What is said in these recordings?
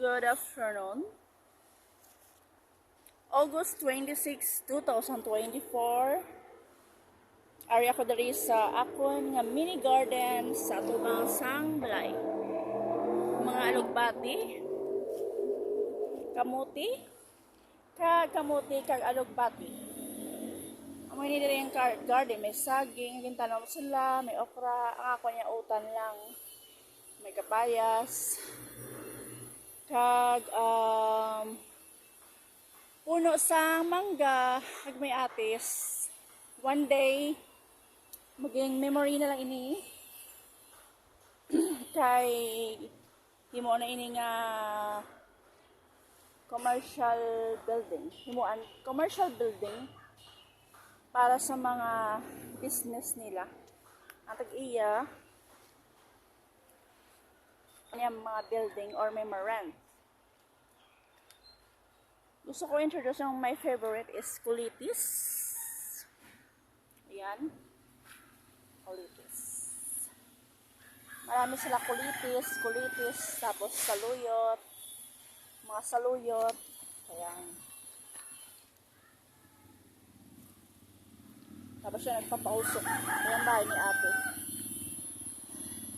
Good afternoon. August 26, 2024. Ari ako diri sa akon nga mini garden sa tubang Sangbalay. Mga alugbati, kamuti, kag alugbati. Amo ni diri ang garden, may saging, gintanom sila, may okra, ang ako niya utan lang. May kapayas, kag puno sa mangga, kag may atis. One day, maging memory na lang ini. Kay himo na ini nga commercial building. Himuan commercial building para sa mga business nila. Ang tag-iya mga building or may rent. Gusto ko introduce yung my favorite is Kulitis. Ayan. Kulitis. Marami sila kulitis, tapos saluyot. Mga saluyot. Ayan. Tapos siya nagpapausok. Ayan bahay ni ate.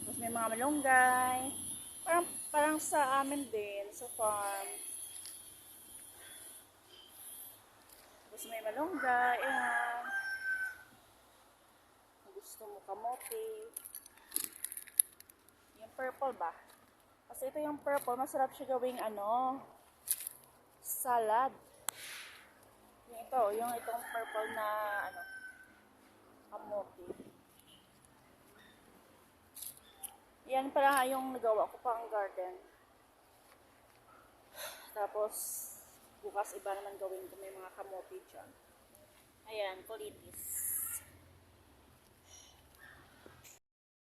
Tapos may mga malunggay. Parang sa amin din, sa farm. Tapos may malunggay, ayan. Gusto mo kamote. Yung purple ba? Kasi ito yung purple, masarap siya gawing salad. Yung itong purple na kamote. Yan pala yung nagawa ko pang garden. Tapos, bukas iba naman gawin ko, may mga kamote dyan. Ayan, kulitis.